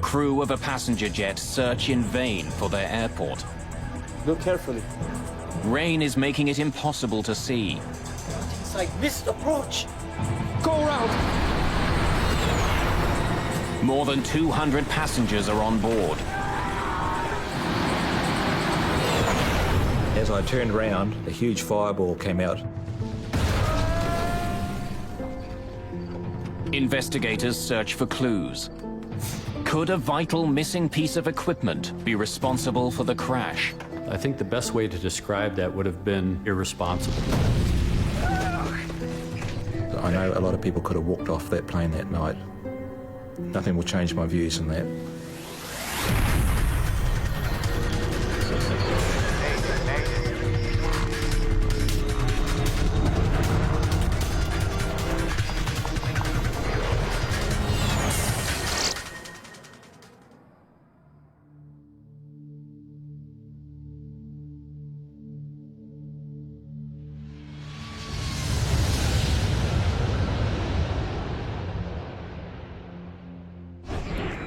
crew of a passenger jet search in vain for their airport. Look carefully. Rain is making it impossible to see. It's like missed approach. Go around. More than 200 passengers are on board. As I turned around, a huge fireball came out. Investigators search for clues. Could a vital missing piece of equipment be responsible for the crash? I think the best way to describe that would have been irresponsible. I know a lot of people could have walked off that plane that night. Nothing will change my views on that.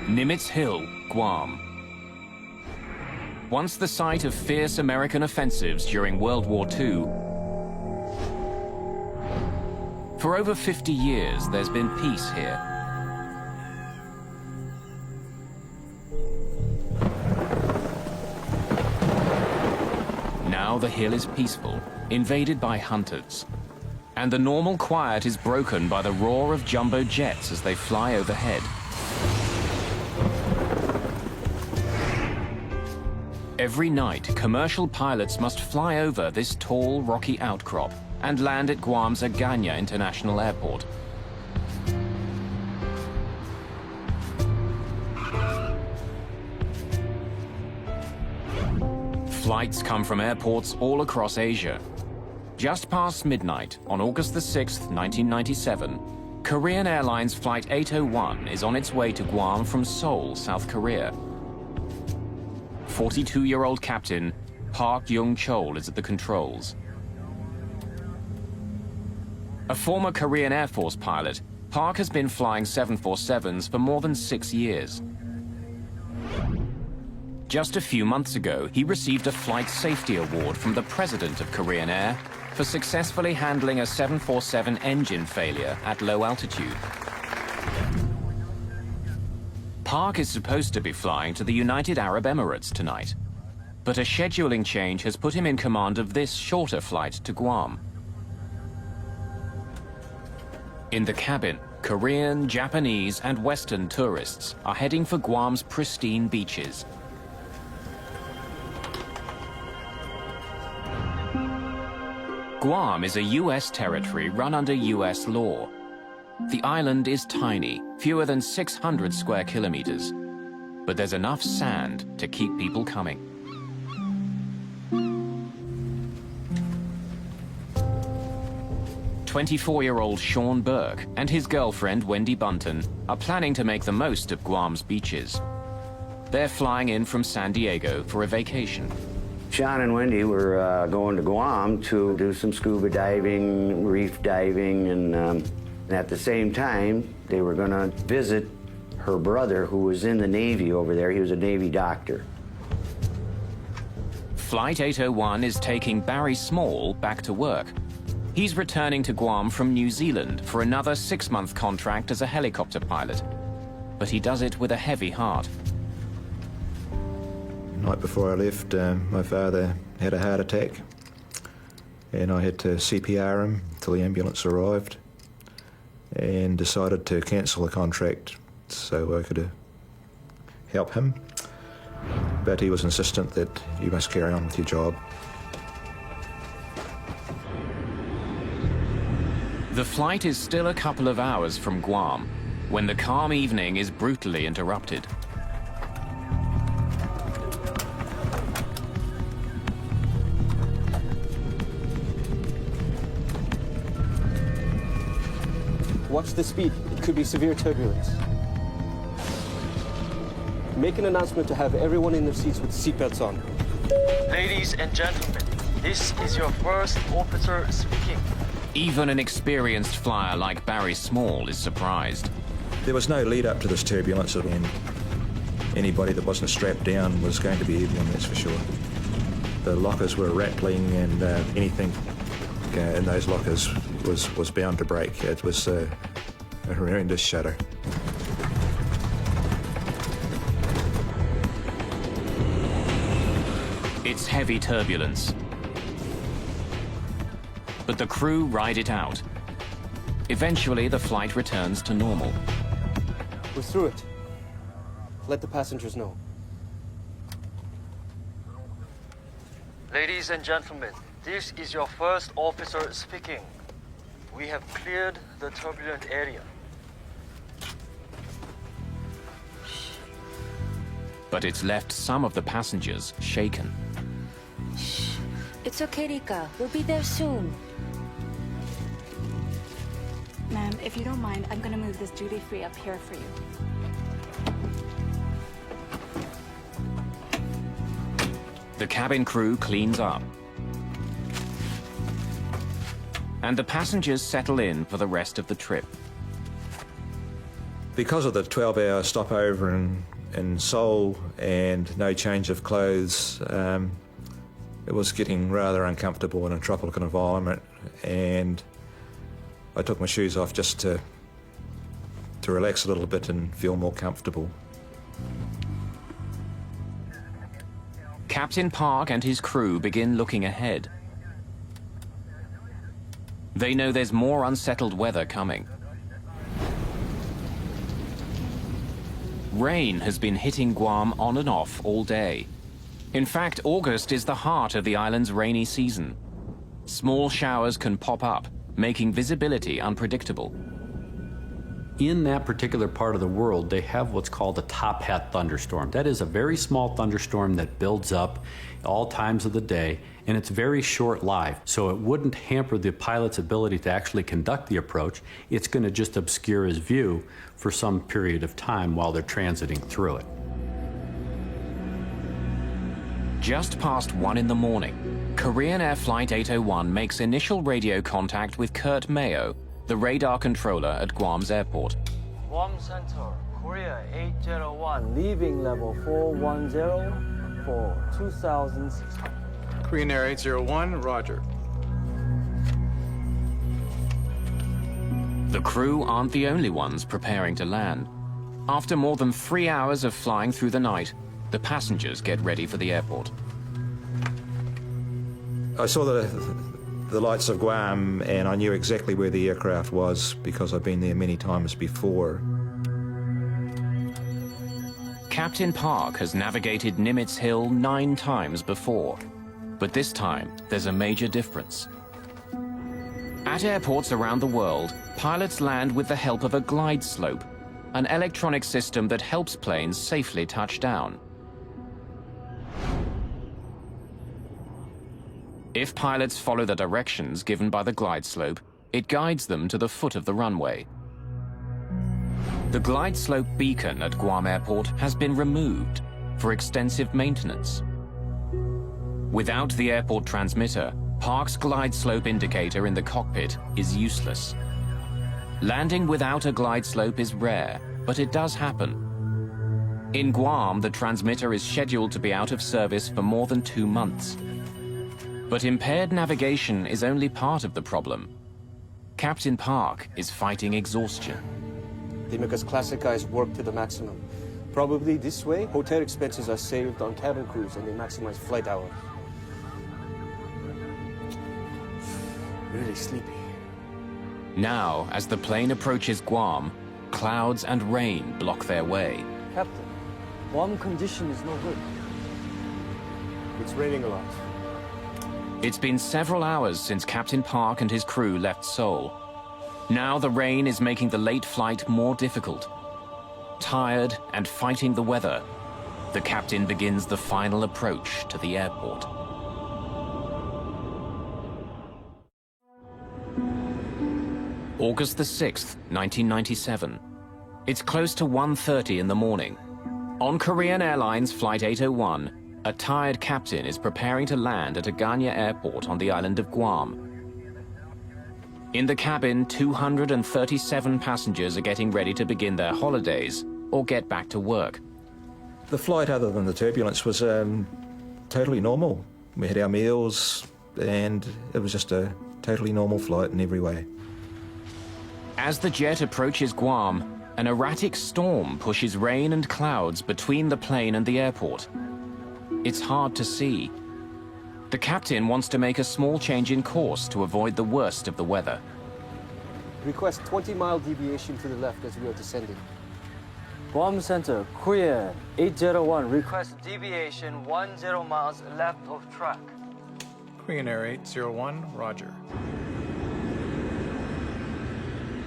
Nimitz Hill, Guam. Once the site of fierce American offensives during World War II, for over 50 years there's been peace here. Now the hill is peaceful, invaded by hunters. And the normal quiet is broken by the roar of jumbo jets as they fly overhead. Every night, commercial pilots must fly over this tall, rocky outcrop and land at Guam's Agana International Airport. Flights come from airports all across Asia. Just past midnight, on August the 6th, 1997, Korean Airlines Flight 801 is on its way to Guam from Seoul, South Korea. 42-year-old captain Park Young-chol is at the controls. A former Korean Air Force pilot, Park has been flying 747s for more than 6 years. Just a few months ago, he received a Flight Safety Award from the President of Korean Air for successfully handling a 747 engine failure at low altitude. Park is supposed to be flying to the United Arab Emirates tonight, but a scheduling change has put him in command of this shorter flight to Guam. In the cabin, Korean, Japanese, and Western tourists are heading for Guam's pristine beaches. Guam is a U.S. territory run under U.S. law. The island is tiny, fewer than 600 square kilometers, but there's enough sand to keep people coming. "24-year-old Sean Burke and his girlfriend Wendy Bunton are planning to make the most of Guam's beaches. They're flying in from San Diego for a vacation. Sean and Wendy were going to Guam to do some scuba diving, reef diving, and at the same time, they were going to visit her brother, who was in the Navy over there. He was a Navy doctor. Flight 801 is taking Barry Small back to work. He's returning to Guam from New Zealand for another 6-month contract as a helicopter pilot. But he does it with a heavy heart. The night before I left, my father had a heart attack, and I had to CPR him till the ambulance arrived, and decided to cancel the contract so I could help him. But he was insistent that you must carry on with your job. The flight is still a couple of hours from Guam when the calm evening is brutally interrupted. Watch the speed. It could be severe turbulence. Make an announcement to have everyone in their seats with seatbelts on. Ladies and gentlemen, this is your first officer speaking. Even an experienced flyer like Barry Small is surprised. There was no lead up to this turbulence, and Anybody that wasn't strapped down was going to be airborne, that's for sure. The lockers were rattling, and anything in those lockers was bound to break. It was a horrendous shudder. It's heavy turbulence. But the crew ride it out. Eventually, the flight returns to normal. We're through it. Let the passengers know. Ladies and gentlemen, this is your first officer speaking. We have cleared the turbulent area. But it's left some of the passengers shaken. Shh. It's okay, Rika. We'll be there soon. Ma'am, if you don't mind, I'm gonna move this duty-free up here for you. The cabin crew cleans up. And the passengers settle in for the rest of the trip. Because of the 12-hour stopover in Seoul and no change of clothes, it was getting rather uncomfortable in a tropical environment, and I took my shoes off just to relax a little bit and feel more comfortable. Captain Park and his crew begin looking ahead. They know there's more unsettled weather coming. Rain has been hitting Guam on and off all day. In fact, August is the heart of the island's rainy season. Small showers can pop up, making visibility unpredictable. In that particular part of the world, they have what's called a top hat thunderstorm. That is a very small thunderstorm that builds up all times of the day, and it's very short-lived, so it wouldn't hamper the pilot's ability to actually conduct the approach. It's going to just obscure his view for some period of time while they're transiting through it. Just past 1 in the morning, Korean Air Flight 801 makes initial radio contact with Kurt Mayo, the radar controller at Guam's airport. Guam Center, Korea 801, leaving level 410 for 2,600. Korean Air 801, roger. The crew aren't the only ones preparing to land. After more than 3 hours of flying through the night, the passengers get ready for the airport. I saw the lights of Guam, and I knew exactly where the aircraft was because I've been there many times before. Captain Park has navigated Nimitz Hill 9 times before, but this time there's a major difference. At airports around the world, pilots land with the help of a glide slope, an electronic system that helps planes safely touch down. If pilots follow the directions given by the glide slope, it guides them to the foot of the runway. The glide slope beacon at Guam Airport has been removed for extensive maintenance. Without the airport transmitter, Park's glide slope indicator in the cockpit is useless. Landing without a glide slope is rare, but it does happen. In Guam, the transmitter is scheduled to be out of service for more than 2 months. But impaired navigation is only part of the problem. Captain Park is fighting exhaustion. They make us classic guys work to the maximum. Probably this way, hotel expenses are saved on cabin crews and they maximize flight hours. Really sleepy. Now, as the plane approaches Guam, clouds and rain block their way. Captain, Guam condition is no good. It's raining a lot. It's been several hours since Captain Park and his crew left Seoul. Now the rain is making the late flight more difficult. Tired and fighting the weather, the captain begins the final approach to the airport. August the 6th, 1997. It's close to 1:30 in the morning. On Korean Airlines Flight 801, a tired captain is preparing to land at Agana Airport on the island of Guam. In the cabin, 237 passengers are getting ready to begin their holidays or get back to work. The flight, other than the turbulence, was totally normal. We had our meals, and it was just a totally normal flight in every way. As the jet approaches Guam, an erratic storm pushes rain and clouds between the plane and the airport. It's hard to see. The captain wants to make a small change in course to avoid the worst of the weather. Request 20-mile deviation to the left as we are descending. Guam Center, Korean 801, request deviation 10 miles left of track. Korean Air 801, Roger.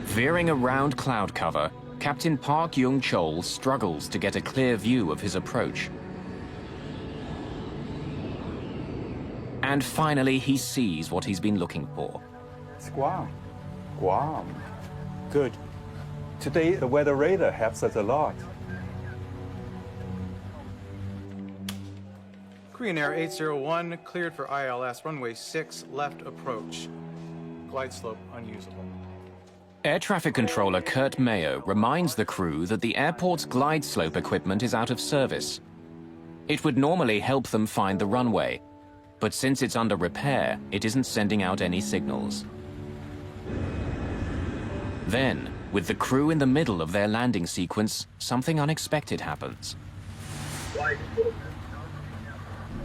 Veering around cloud cover, Captain Park Yung-chol struggles to get a clear view of his approach. And finally, he sees what he's been looking for. It's Guam. Guam. Good. Today, the weather radar helps us a lot. Korean Air 801, cleared for ILS, runway 6, left approach. Glide slope unusable. Air traffic controller Kurt Mayo reminds the crew that the airport's glide slope equipment is out of service. It would normally help them find the runway, but since it's under repair, it isn't sending out any signals. Then, with the crew in the middle of their landing sequence, something unexpected happens.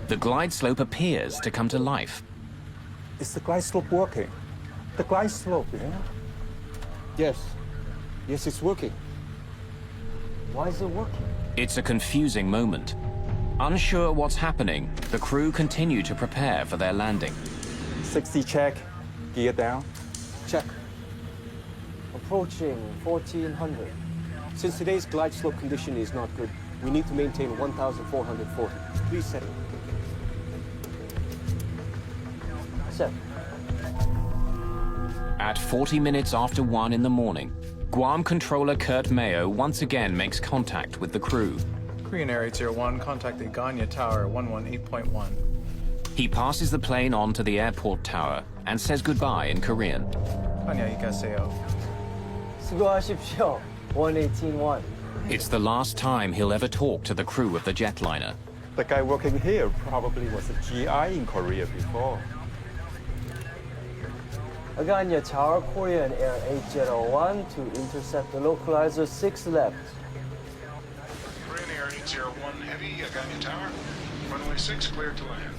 The glide slope appears to come to life. Is the glide slope working? The glide slope, yeah? Yes. Yes, it's working. Why is it working? It's a confusing moment. Unsure what's happening, the crew continue to prepare for their landing. 60 check, gear down. Check. Approaching 1400. Since today's glide slope condition is not good, we need to maintain 1,440. Please set it. Set. At 40 minutes after 1 in the morning, Guam controller Kurt Mayo once again makes contact with the crew. Korean Air 801, contact the Ganya Tower 118.1. He passes the plane on to the airport tower and says goodbye in Korean. 안녕히 가세요. 수고하십시오. 118.1. It's the last time he'll ever talk to the crew of the jetliner. The guy working here probably was a GI in Korea before. Aganya Tower, Korean Air 801 to intercept the localizer 6 left. Korean Air 801 Heavy, Aganya Tower. Runway 6 cleared to land.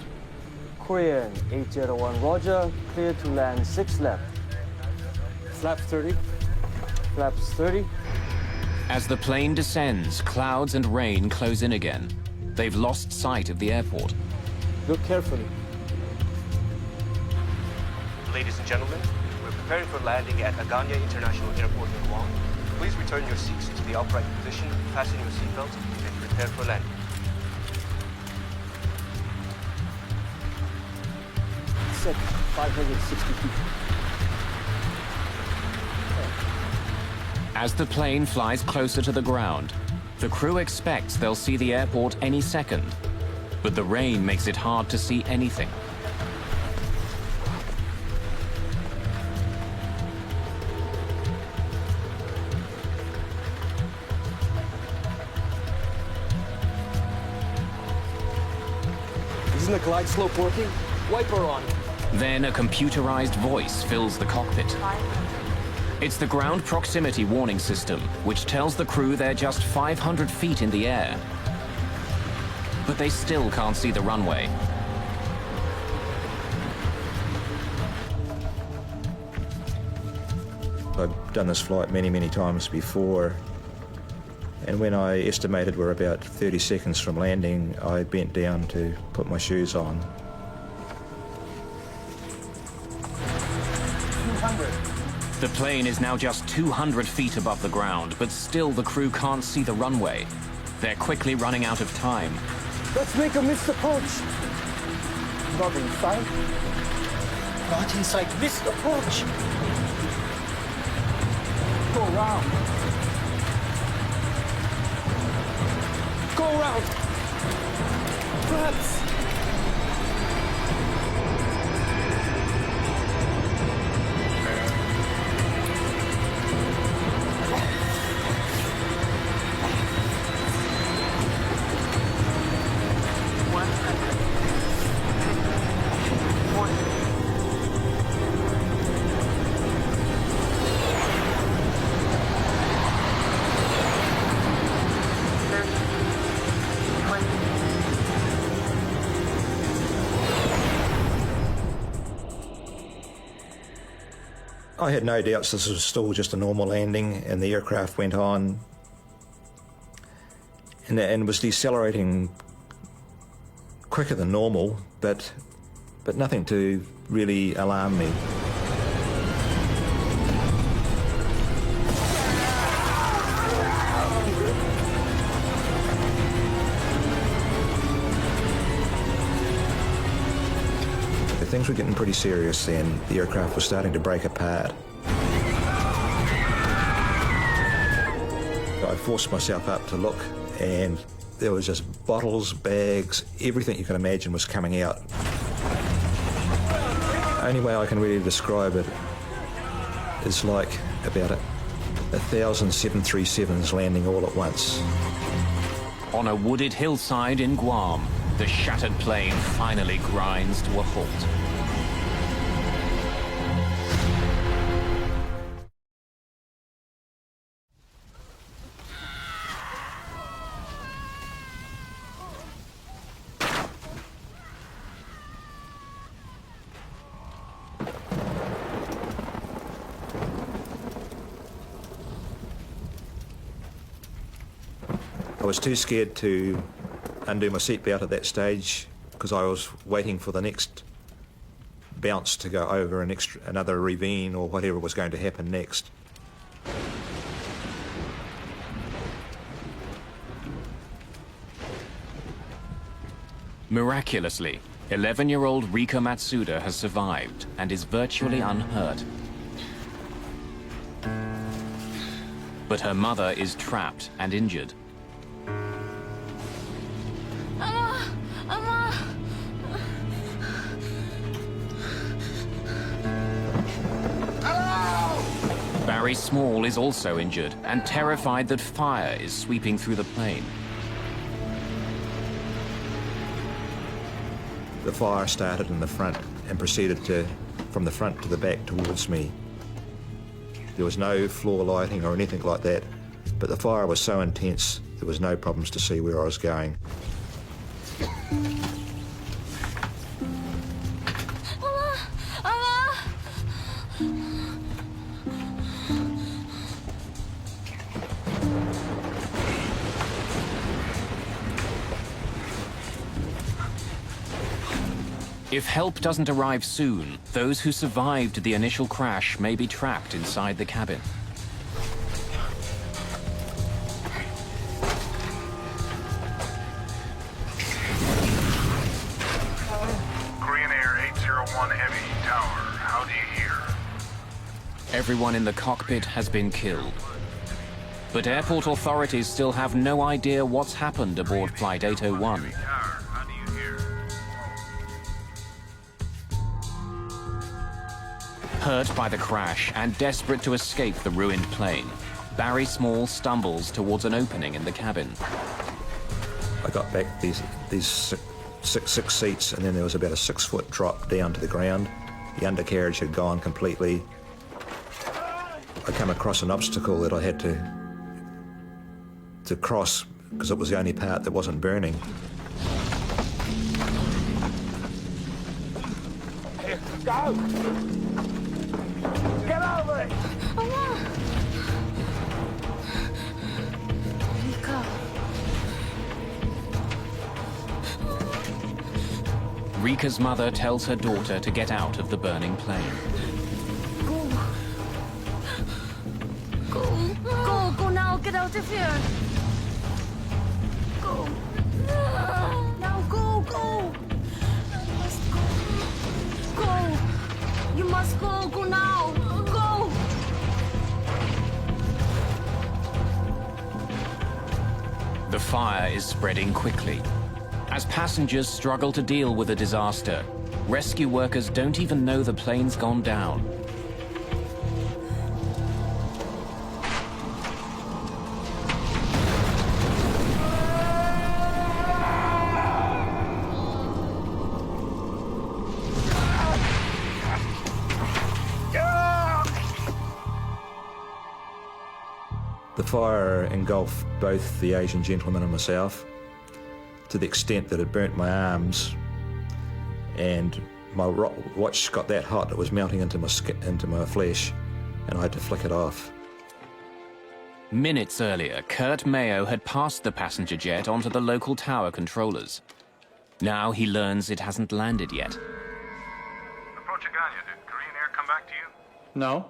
Korean 801 Roger, clear to land 6 left. Flaps 30. Flaps 30. As the plane descends, clouds and rain close in again. They've lost sight of the airport. Look carefully. Ladies and gentlemen, we're preparing for landing at Aganya International Airport in Guam. Please return your seats to the upright position, fasten your seatbelt, and prepare for landing. Set 560 feet. As the plane flies closer to the ground, the crew expects they'll see the airport any second. But the rain makes it hard to see anything. Isn't the glide slope working? Wiper on. Then a computerized voice fills the cockpit. It's the ground proximity warning system, which tells the crew they're just 500 feet in the air. But they still can't see the runway. I've done this flight many, many times before, and when I estimated we're about 30 seconds from landing, I bent down to put my shoes on. 200. The plane is now just 200 feet above the ground, but still the crew can't see the runway. They're quickly running out of time. Let's make a missed approach. Not in sight. Not in sight. Missed approach. Go round. Go round. Flaps. I had no doubts this was still just a normal landing, and the aircraft went on and was decelerating quicker than normal, but nothing to really alarm me. Things were getting pretty serious then. The aircraft was starting to break apart. I forced myself up to look, and there was just bottles, bags, everything you can imagine was coming out. Only way I can really describe it is like about 1,000 737s landing all at once. On a wooded hillside in Guam, the shattered plane finally grinds to a halt. I was too scared to undo my seatbelt at that stage because I was waiting for the next bounce to go over another ravine or whatever was going to happen next. Miraculously, 11-year-old Rika Matsuda has survived and is virtually unhurt. But her mother is trapped and injured. Barry Small is also injured and terrified that fire is sweeping through the plane. The fire started in the front and proceeded from the front to the back towards me. There was no floor lighting or anything like that, but the fire was so intense there was no problems to see where I was going. If help doesn't arrive soon, those who survived the initial crash may be trapped inside the cabin. Korean Air 801 Heavy Tower, how do you hear? Everyone in the cockpit has been killed. But airport authorities still have no idea what's happened aboard Flight 801. Hurt by the crash and desperate to escape the ruined plane, Barry Small stumbles towards an opening in the cabin. I got back these six seats, and then there was about a 6-foot drop down to the ground. The undercarriage had gone completely. I come across an obstacle that I had to cross because it was the only part that wasn't burning. Here, go! Get over it! Rika's mother tells her daughter to get out of the burning plane. Go now, get out of here. Go. Now go. You must go. Go. You must go now. Go. The fire is spreading quickly. As passengers struggle to deal with the disaster, rescue workers don't even know the plane's gone down. The fire engulfed both the Asian gentleman and myself to the extent that it burnt my arms, and my watch got that hot it was melting into my flesh. and I had to flick it off. Minutes earlier, Kurt Mayo had passed the passenger jet onto the local tower controllers. Now he learns it hasn't landed yet. Approach Aganya. Did Korean Air come back to you? No?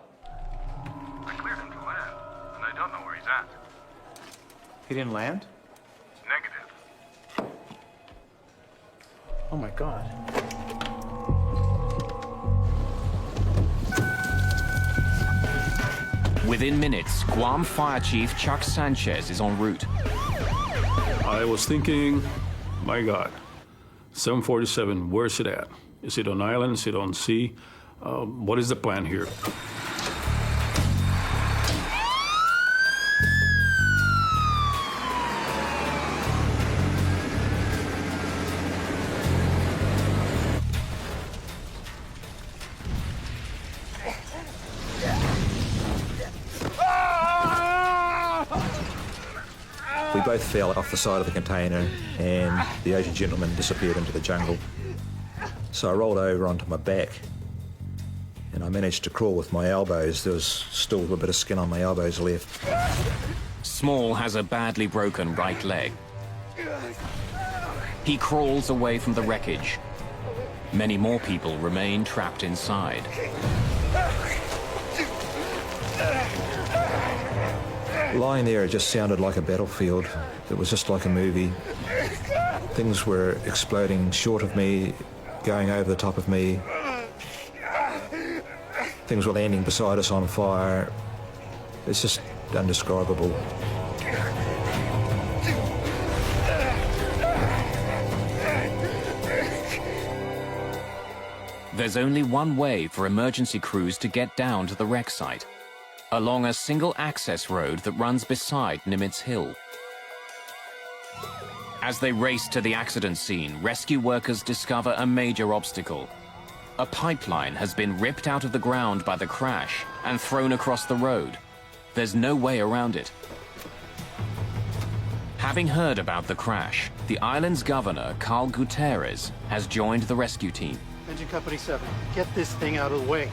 I cleared him to land, and I don't know where he's at. He didn't land? Negative. Oh my God. Within minutes, Guam Fire Chief Chuck Sanchez is en route. I was thinking, my God, 747, where's it at? Is it on island? Is it on sea? What is the plan here? We both fell off the side of the container and the Asian gentleman disappeared into the jungle. So I rolled over onto my back and I managed to crawl with my elbows. There was still a bit of skin on my elbows left. Small has a badly broken right leg. He crawls away from the wreckage. Many more people remain trapped inside. Lying there, it just sounded like a battlefield. It was just like a movie. Things were exploding short of me, going over the top of me. Things were landing beside us on fire. It's just indescribable. There's only one way for emergency crews to get down to the wreck site, along a single access road that runs beside Nimitz Hill. As they race to the accident scene, rescue workers discover a major obstacle. A pipeline has been ripped out of the ground by the crash and thrown across the road. There's no way around it. Having heard about the crash, the island's governor, Carl Gutierrez, has joined the rescue team. Engine Company 7, get this thing out of the way.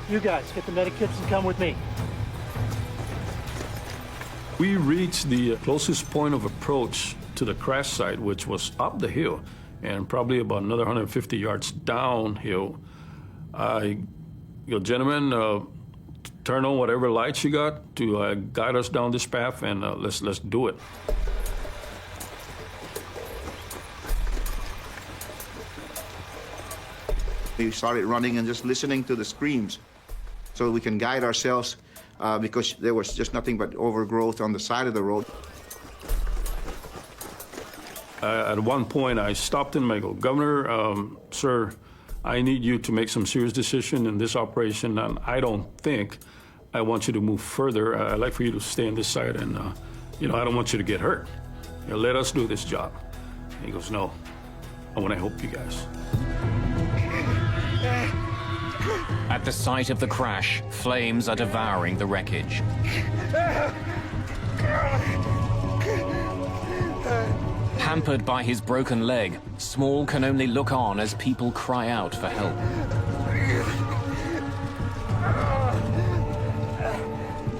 You guys, get the medikits and come with me. We reached the closest point of approach to the crash site, which was up the hill and probably about another 150 yards downhill. I go, gentlemen, turn on whatever lights you got to guide us down this path, and let's do it. We started running and just listening to the screams so we can guide ourselves because there was just nothing but overgrowth on the side of the road. At one point, I stopped him and I go, Governor, sir, I need you to make some serious decision in this operation, and I don't think I want you to move further. I'd like for you to stay on this side, and I don't want you to get hurt. Let us do this job. And he goes, no, I want to help you guys. At the site of the crash, flames are devouring the wreckage. Hampered by his broken leg, Small can only look on as people cry out for help.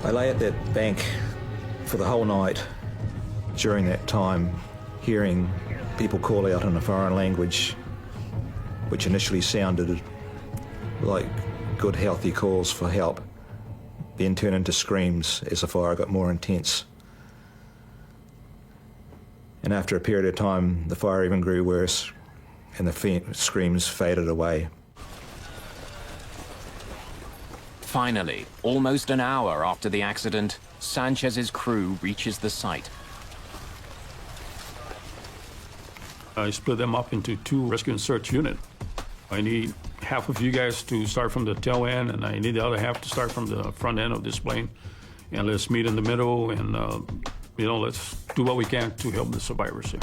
I lay at that bank for the whole night during that time, hearing people call out in a foreign language, which initially sounded like good, healthy calls for help, then turned into screams as the fire got more intense. And after a period of time, the fire even grew worse, and the screams faded away. Finally, almost an hour after the accident, Sanchez's crew reaches the site. I split them up into two rescue and search units. I need half of you guys to start from the tail end, and I need the other half to start from the front end of this plane. And let's meet in the middle, and let's do what we can to help the survivors here.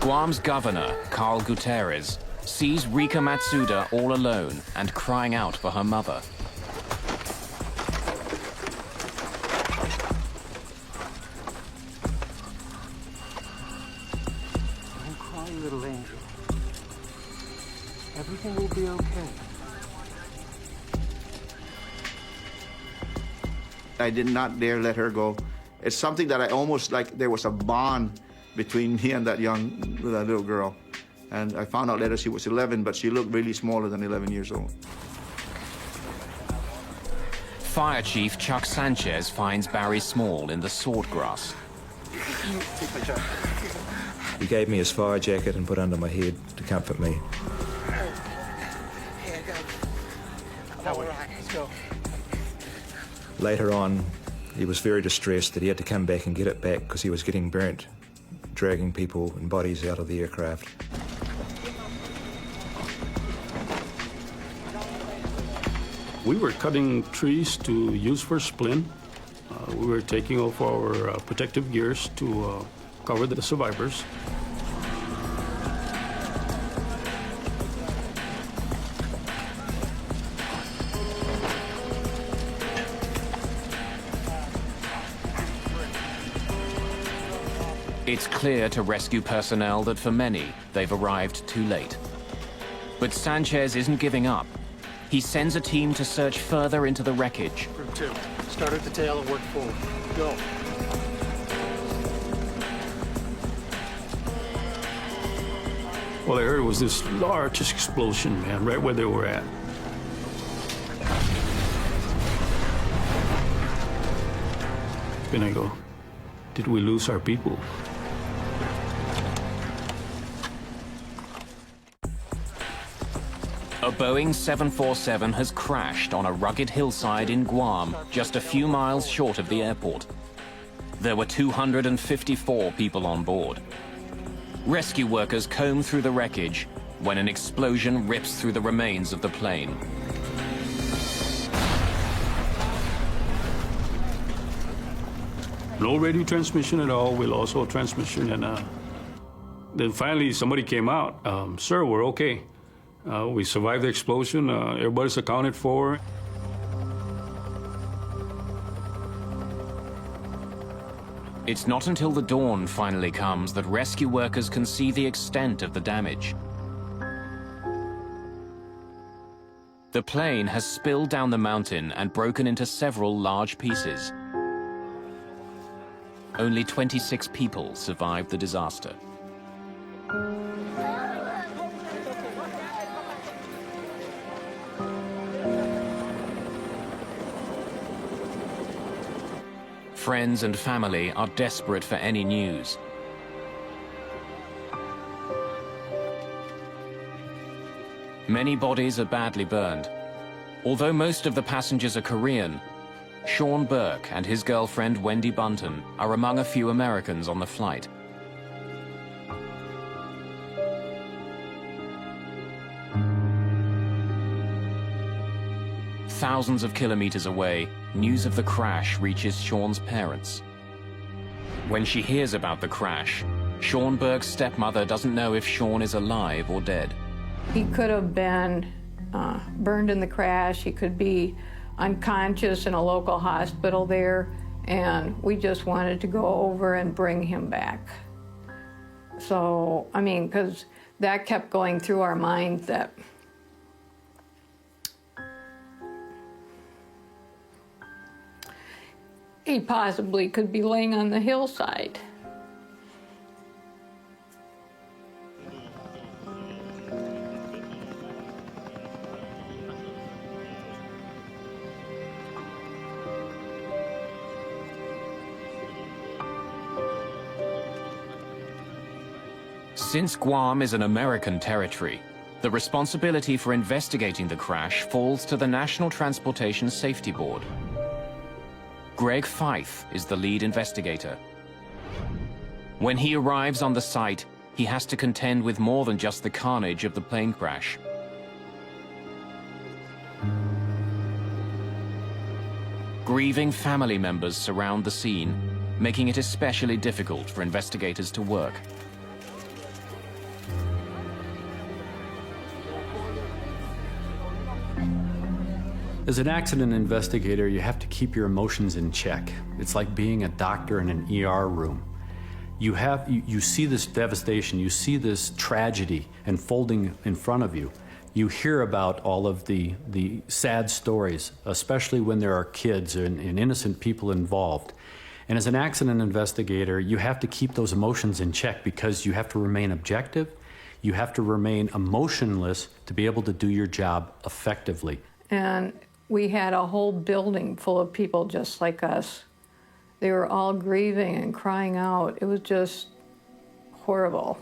Guam's governor, Carl Gutierrez, sees Rika Matsuda all alone and crying out for her mother. Don't cry, little angel. Everything will be okay. I did not dare let her go. It's something that I almost like there was a bond between me and that little girl. And I found out later she was 11, but she looked really smaller than 11 years old. Fire Chief Chuck Sanchez finds Barry Small in the swordgrass. Take my jacket. He gave me his fire jacket and put it under my head to comfort me. Here, go. That way. All right, let's go. Later on, he was very distressed that he had to come back and get it back because he was getting burnt, dragging people and bodies out of the aircraft. We were cutting trees to use for splint. We were taking off our protective gears to cover the survivors. It's clear to rescue personnel that for many, they've arrived too late. But Sanchez isn't giving up. He sends a team to search further into the wreckage. Group 2, start at the tail and work forward. Go. Well, I heard it was this large explosion, man, right where they were at. Then I go, did we lose our people? A Boeing 747 has crashed on a rugged hillside in Guam, just a few miles short of the airport. There were 254 people on board. Rescue workers comb through the wreckage when an explosion rips through the remains of the plane. No radio transmission at all. We lost all transmission, and then finally somebody came out. Sir, we're okay. We survived the explosion. Everybody's accounted for. It's not until the dawn finally comes that rescue workers can see the extent of the damage. The plane has spilled down the mountain and broken into several large pieces. Only 26 people survived the disaster. Friends and family are desperate for any news. Many bodies are badly burned. Although most of the passengers are Korean, Sean Burke and his girlfriend Wendy Bunton are among a few Americans on the flight. Thousands of kilometers away, news of the crash reaches Sean's parents. When she hears about the crash, Sean Burke's stepmother doesn't know if Sean is alive or dead. He could have been burned in the crash. He could be unconscious in a local hospital there, and we just wanted to go over and bring him back. So, I mean, because that kept going through our minds that he possibly could be laying on the hillside. Since Guam is an American territory, the responsibility for investigating the crash falls to the National Transportation Safety Board. Greg Fife is the lead investigator. When he arrives on the site, he has to contend with more than just the carnage of the plane crash. Grieving family members surround the scene, making it especially difficult for investigators to work. As an accident investigator, you have to keep your emotions in check. It's like being a doctor in an ER room. You see this devastation, you see this tragedy unfolding in front of you. you hear about all of the sad stories, especially when there are kids and innocent people involved. And as an accident investigator, you have to keep those emotions in check because you have to remain objective, you have to remain emotionless to be able to do your job effectively. And we had a whole building full of people just like us. They were all grieving and crying out. It was just horrible.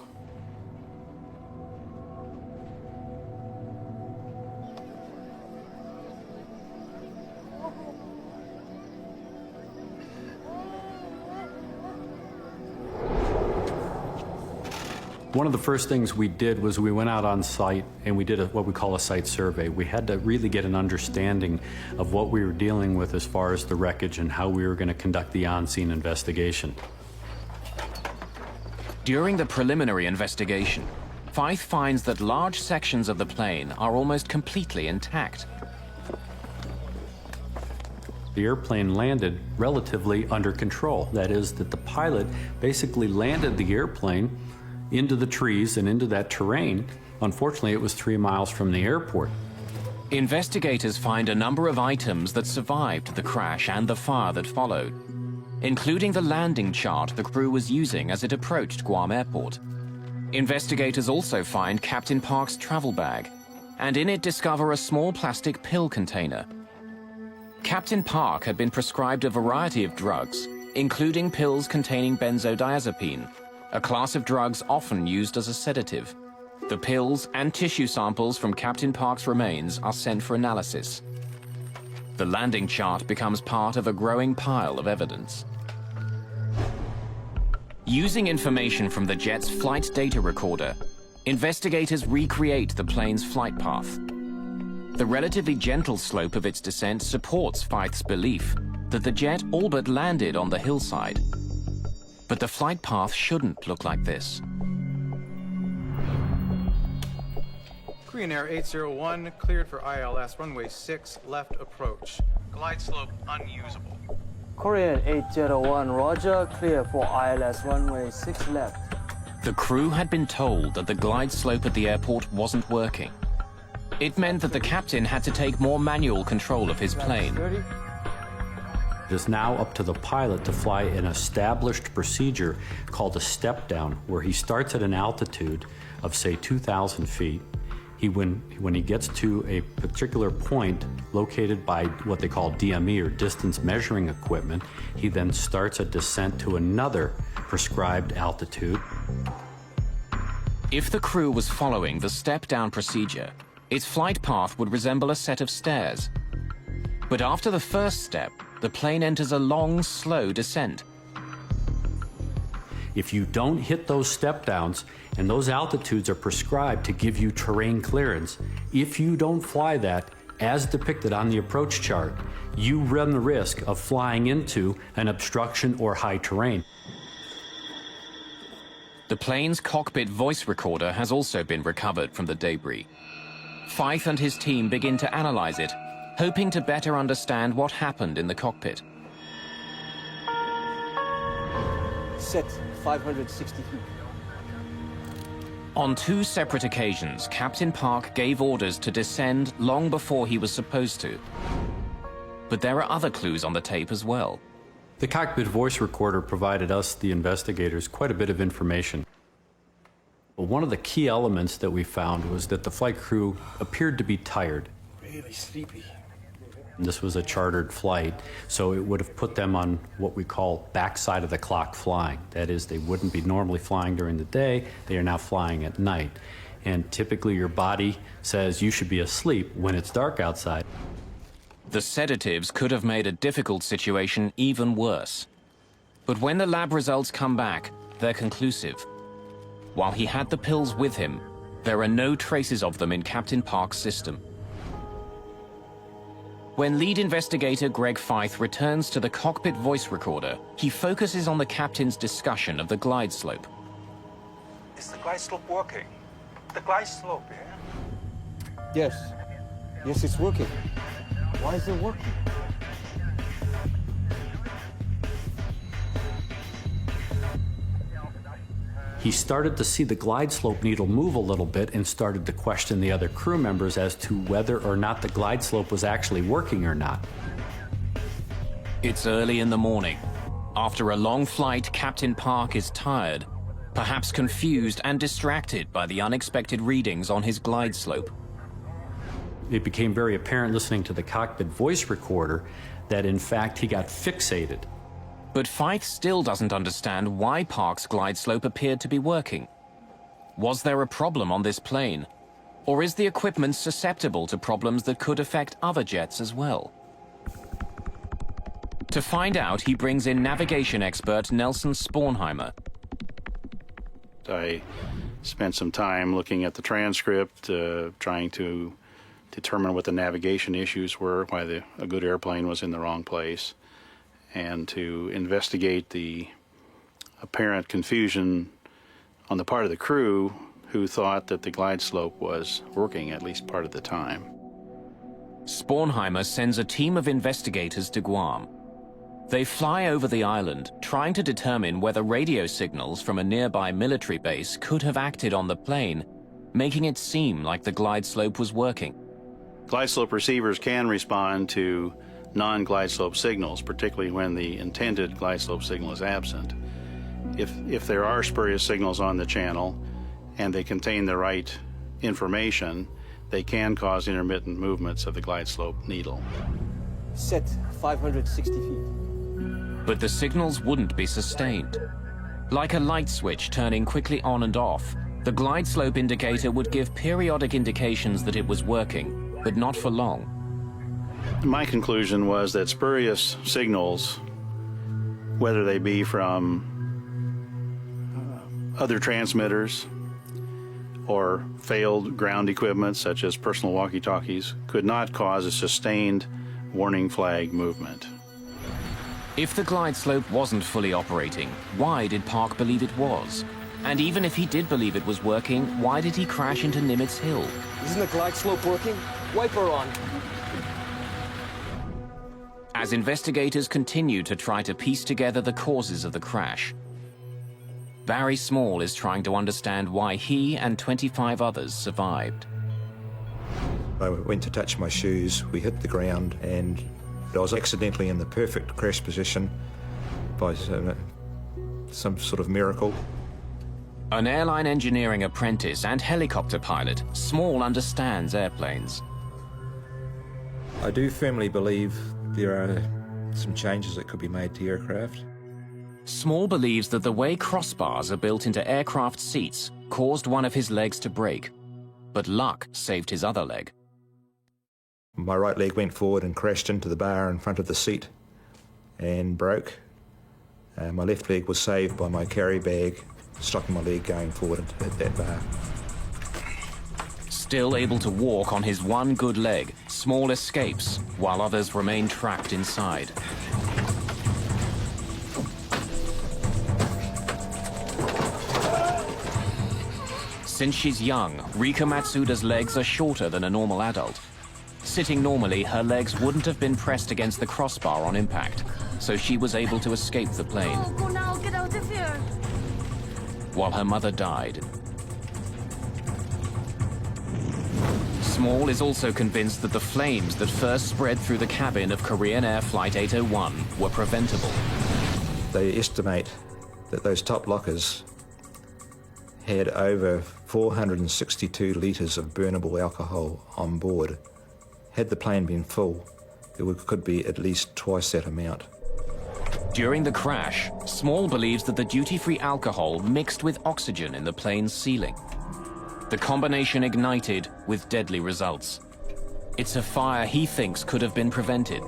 One of the first things we did was we went out on site and we did what we call a site survey. We had to really get an understanding of what we were dealing with as far as the wreckage and how we were going to conduct the on-scene investigation. During the preliminary investigation, Fife finds that large sections of the plane are almost completely intact. The airplane landed relatively under control. That is, that the pilot basically landed the airplane into the trees and into that terrain. Unfortunately, it was 3 miles from the airport. Investigators find a number of items that survived the crash and the fire that followed, including the landing chart the crew was using as it approached Guam Airport. Investigators also find Captain Park's travel bag, and in it discover a small plastic pill container. Captain Park had been prescribed a variety of drugs, including pills containing benzodiazepine, a class of drugs often used as a sedative. The pills and tissue samples from Captain Park's remains are sent for analysis. The landing chart becomes part of a growing pile of evidence. Using information from the jet's flight data recorder, investigators recreate the plane's flight path. The relatively gentle slope of its descent supports Fife's belief that the jet all but landed on the hillside. But the flight path shouldn't look like this. Korean Air 801 cleared for ILS runway 6 left approach. Glide slope unusable. Korean 801, roger, clear for ILS runway 6 left. The crew had been told that the glide slope at the airport wasn't working. It meant that the captain had to take more manual control of his plane. It is now up to the pilot to fly an established procedure called a step down, where he starts at an altitude of, say, 2,000 feet. When he gets to a particular point located by what they call DME, or distance measuring equipment, he then starts a descent to another prescribed altitude. If the crew was following the step-down procedure, its flight path would resemble a set of stairs. But after the first step, the plane enters a long, slow descent. If you don't hit those step downs, and those altitudes are prescribed to give you terrain clearance, if you don't fly that as depicted on the approach chart, you run the risk of flying into an obstruction or high terrain. The plane's cockpit voice recorder has also been recovered from the debris. Fife and his team begin to analyze it, hoping to better understand what happened in the cockpit. Set 560 feet. On 2 separate occasions, Captain Park gave orders to descend long before he was supposed to. But there are other clues on the tape as well. The cockpit voice recorder provided us, the investigators, quite a bit of information. But one of the key elements that we found was that the flight crew appeared to be tired. Really sleepy. This was a chartered flight, so it would have put them on what we call backside of the clock flying. That is, they wouldn't be normally flying during the day, they are now flying at night. And typically your body says you should be asleep when it's dark outside. The sedatives could have made a difficult situation even worse. But when the lab results come back, they're conclusive. While he had the pills with him, there are no traces of them in Captain Park's system. When lead investigator Greg Fife returns to the cockpit voice recorder, he focuses on the captain's discussion of the glide slope. Is the glide slope working? The glide slope, yeah? Yes. Yes, it's working. Why is it working? He he started to see the glide slope needle move a little bit and started to question the other crew members as to whether or not the glide slope was actually working or not. It's early in the morning. After a long flight, Captain Park is tired, perhaps confused and distracted by the unexpected readings on his glide slope. It became very apparent listening to the cockpit voice recorder that in fact he got fixated. But Fyfe still doesn't understand why Park's glide slope appeared to be working. Was there a problem on this plane? Or is the equipment susceptible to problems that could affect other jets as well? To find out, he brings in navigation expert Nelson Spornheimer. I spent some time looking at the transcript, trying to determine what the navigation issues were, why a good airplane was in the wrong place, and to investigate the apparent confusion on the part of the crew who thought that the glide slope was working at least part of the time. Spornheimer sends a team of investigators to Guam. They fly over the island, trying to determine whether radio signals from a nearby military base could have acted on the plane, making it seem like the glide slope was working. Glide slope receivers can respond to non-glide slope signals, particularly when the intended glide slope signal is absent. If there are spurious signals on the channel and they contain the right information, they can cause intermittent movements of the glide slope needle. Set 560 feet. But the signals wouldn't be sustained. Like a light switch turning quickly on and off, the glide slope indicator would give periodic indications that it was working, but not for long. My conclusion was that spurious signals, whether they be from other transmitters or failed ground equipment such as personal walkie-talkies, could not cause a sustained warning flag movement. If the glide slope wasn't fully operating, why did Park believe it was? And even if he did believe it was working, why did he crash into Nimitz Hill? Isn't the glide slope working? Wiper on. As investigators continue to try to piece together the causes of the crash, Barry Small is trying to understand why he and 25 others survived. I went to touch my shoes, we hit the ground, and I was accidentally in the perfect crash position by some sort of miracle. An airline engineering apprentice and helicopter pilot, Small understands airplanes. I do firmly believe there are some changes that could be made to aircraft. Small believes that the way crossbars are built into aircraft seats caused one of his legs to break, but luck saved his other leg. My right leg went forward and crashed into the bar in front of the seat and broke. My left leg was saved by my carry bag stopping my leg going forward and hit that bar. Still able to walk on his one good leg, Small escapes while others remain trapped inside. Since she's young, Rika Matsuda's legs are shorter than a normal adult. Sitting normally, her legs wouldn't have been pressed against the crossbar on impact, so she was able to escape the plane. Go now, get out of here. While her mother died. Small is also convinced that the flames that first spread through the cabin of Korean Air Flight 801 were preventable. They estimate that those top lockers had over 462 litres of burnable alcohol on board. Had the plane been full, there could be at least twice that amount. During the crash, Small believes that the duty-free alcohol mixed with oxygen in the plane's ceiling. The combination ignited with deadly results. It's a fire he thinks could have been prevented.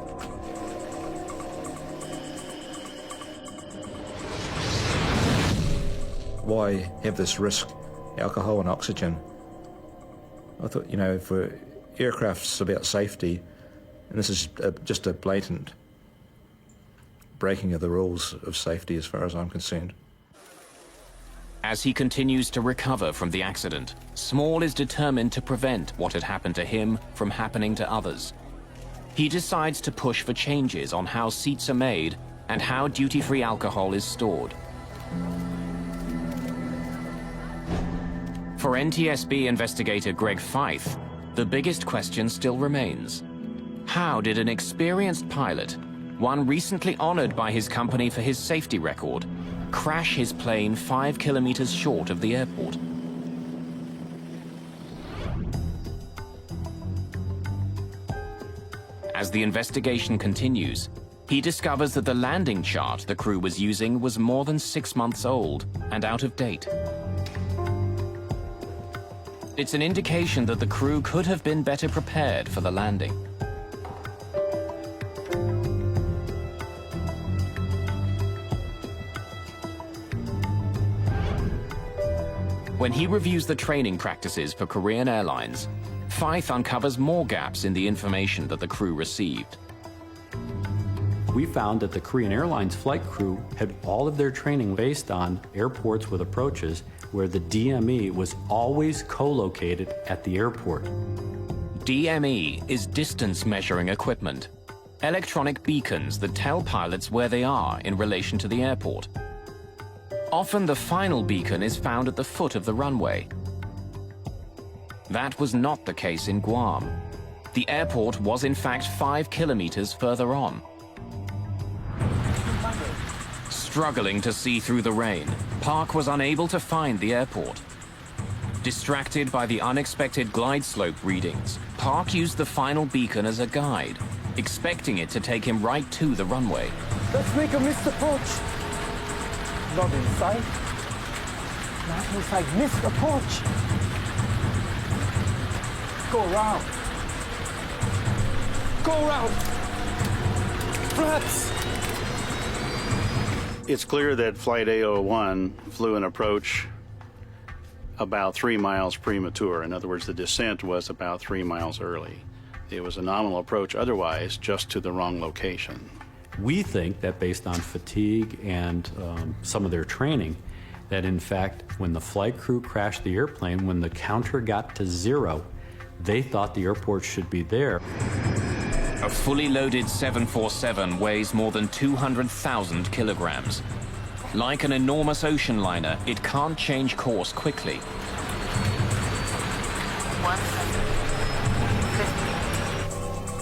Why have this risk, alcohol and oxygen? I thought, you know, for aircraft's about safety, and this is just a blatant breaking of the rules of safety as far as I'm concerned. As he continues to recover from the accident, Small is determined to prevent what had happened to him from happening to others. He decides to push for changes on how seats are made and how duty-free alcohol is stored. For NTSB investigator Greg Feith, the biggest question still remains. How did an experienced pilot, one recently honored by his company for his safety record, crash his plane 5 kilometers short of the airport? As the investigation continues, he discovers that the landing chart the crew was using was more than 6 months old and out of date. It's an indication that the crew could have been better prepared for the landing. When he reviews the training practices for Korean Airlines, Feith uncovers more gaps in the information that the crew received. We found that the Korean Airlines flight crew had all of their training based on airports with approaches where the DME was always co-located at the airport. DME is distance measuring equipment, electronic beacons that tell pilots where they are in relation to the airport. Often the final beacon is found at the foot of the runway. That was not the case in Guam. The airport was in fact 5 kilometers further on. Struggling to see through the rain, Park was unable to find the airport. Distracted by the unexpected glide slope readings, Park used the final beacon as a guide, expecting it to take him right to the runway. Let's make a missed approach. Not inside. Not inside. Missed approach. Go around. Go around. Flaps. It's clear that Flight A01 flew an approach about 3 miles premature. In other words, the descent was about 3 miles early. It was a nominal approach otherwise, just to the wrong location. We think that based on fatigue and some of their training, that in fact, when the flight crew crashed the airplane, when the counter got to 0, they thought the airport should be there. A fully loaded 747 weighs more than 200,000 kilograms. Like an enormous ocean liner, it can't change course quickly.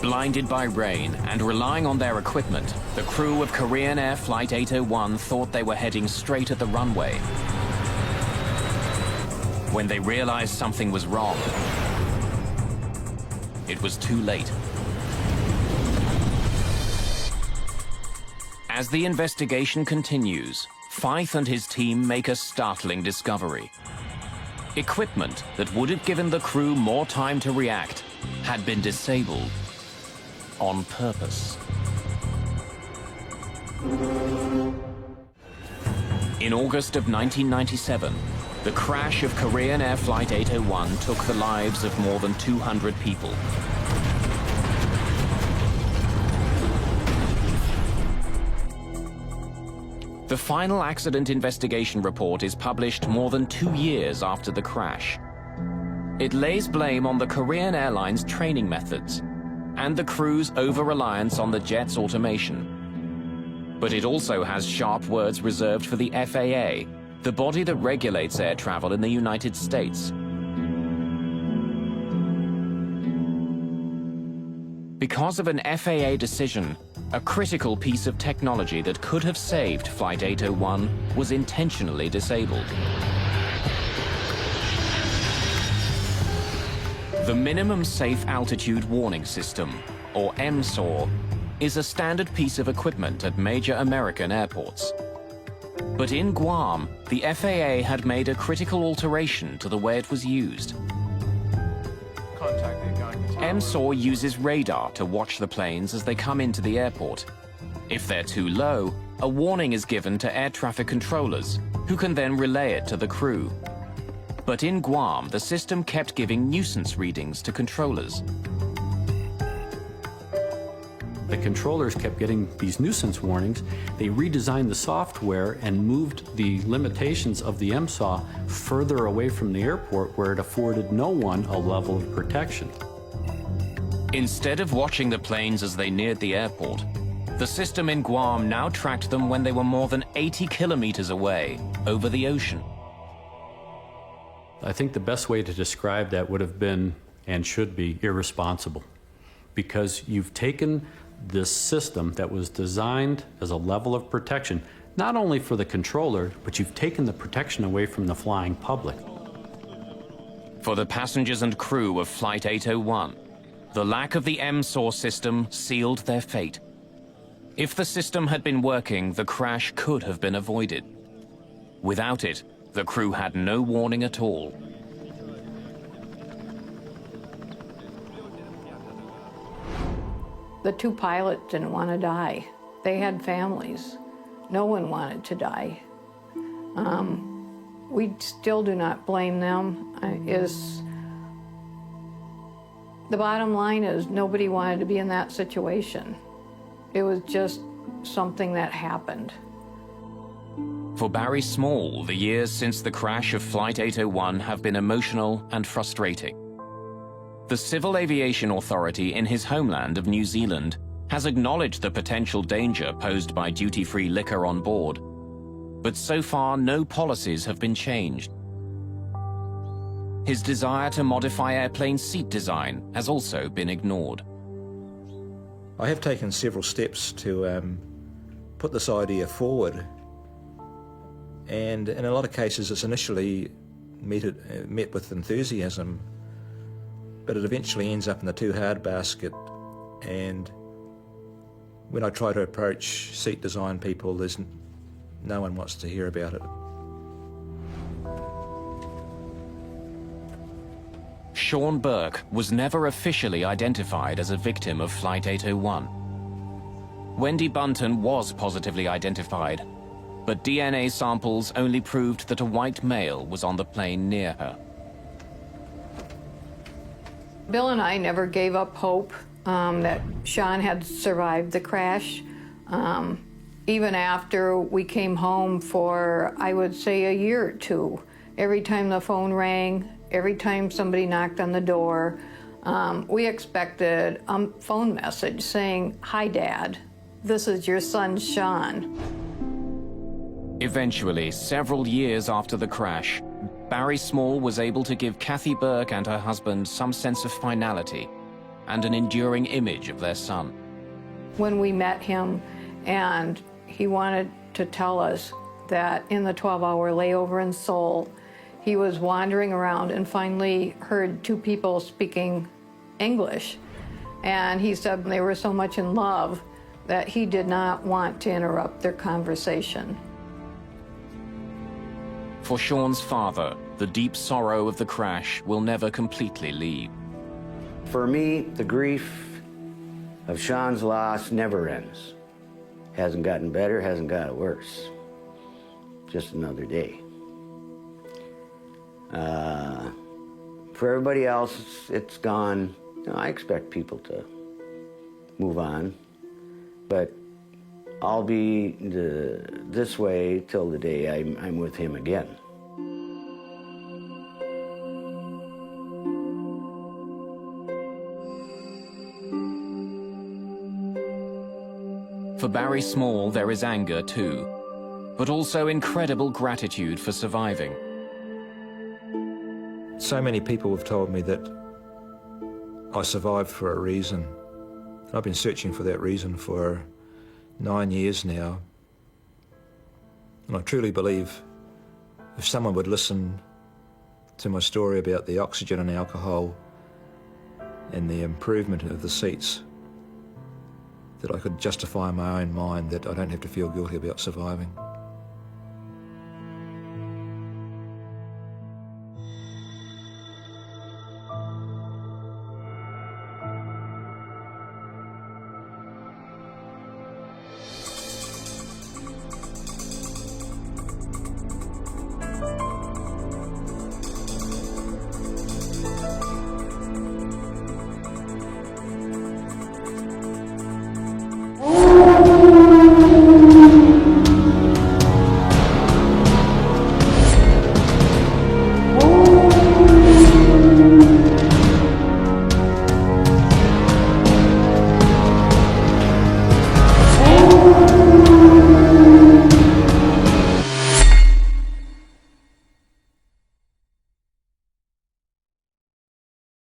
Blinded by rain and relying on their equipment, the crew of Korean Air Flight 801 thought they were heading straight at the runway. When they realized something was wrong, it was too late. As the investigation continues, Feith and his team make a startling discovery. Equipment that would have given the crew more time to react had been disabled on purpose. In August of 1997, the crash of Korean Air Flight 801 took the lives of more than 200 people. The final accident investigation report is published more than 2 years after the crash. It lays blame on the Korean Airlines training methods and the crew's over-reliance on the jet's automation. But it also has sharp words reserved for the FAA, the body that regulates air travel in the United States. Because of an FAA decision, a critical piece of technology that could have saved Flight 801 was intentionally disabled. The Minimum Safe Altitude Warning System, or MSAW, is a standard piece of equipment at major American airports. But in Guam, the FAA had made a critical alteration to the way it was used. MSAW uses radar to watch the planes as they come into the airport. If they're too low, a warning is given to air traffic controllers, who can then relay it to the crew. But in Guam, the system kept giving nuisance readings to controllers. The controllers kept getting these nuisance warnings. They redesigned the software and moved the limitations of the MSAW further away from the airport, where it afforded no one a level of protection. Instead of watching the planes as they neared the airport, the system in Guam now tracked them when they were more than 80 kilometers away over the ocean. I think the best way to describe that would have been, and should be, irresponsible. Because you've taken this system that was designed as a level of protection, not only for the controller, but you've taken the protection away from the flying public. For the passengers and crew of Flight 801, the lack of the MSOR system sealed their fate. If the system had been working, the crash could have been avoided. Without it, the crew had no warning at all. The two pilots didn't want to die. They had families. No one wanted to die. We still do not blame them. The bottom line is nobody wanted to be in that situation. It was just something that happened. For Barry Small, the years since the crash of Flight 801 have been emotional and frustrating. The Civil Aviation Authority in his homeland of New Zealand has acknowledged the potential danger posed by duty-free liquor on board, but so far no policies have been changed. His desire to modify airplane seat design has also been ignored. I have taken several steps to put this idea forward, and in a lot of cases it's initially met with enthusiasm, but it eventually ends up in the too hard basket. And when I try to approach seat design people, no one wants to hear about it. Sean Burke was never officially identified as a victim of Flight 801. Wendy Bunton was positively identified, but DNA samples only proved that a white male was on the plane near her. Bill and I never gave up hope that Sean had survived the crash. Even after we came home for, I would say, a year or two, every time the phone rang, every time somebody knocked on the door, we expected a phone message saying, "Hi, Dad, this is your son, Sean." Eventually, several years after the crash, Barry Small was able to give Kathy Burke and her husband some sense of finality and an enduring image of their son. When we met him, and he wanted to tell us that in the 12-hour layover in Seoul, he was wandering around and finally heard two people speaking English. And he said they were so much in love that he did not want to interrupt their conversation. For Sean's father, the deep sorrow of the crash will never completely leave. For me, the grief of Sean's loss never ends. Hasn't gotten better, hasn't got worse. Just another day. For everybody else, it's gone. You know, I expect people to move on, but I'll be this way till the day I'm with him again. For Barry Small, there is anger too, but also incredible gratitude for surviving. So many people have told me that I survived for a reason. I've been searching for that reason for 9 years now. And I truly believe if someone would listen to my story about the oxygen and alcohol and the improvement of the seats, that I could justify in my own mind that I don't have to feel guilty about surviving.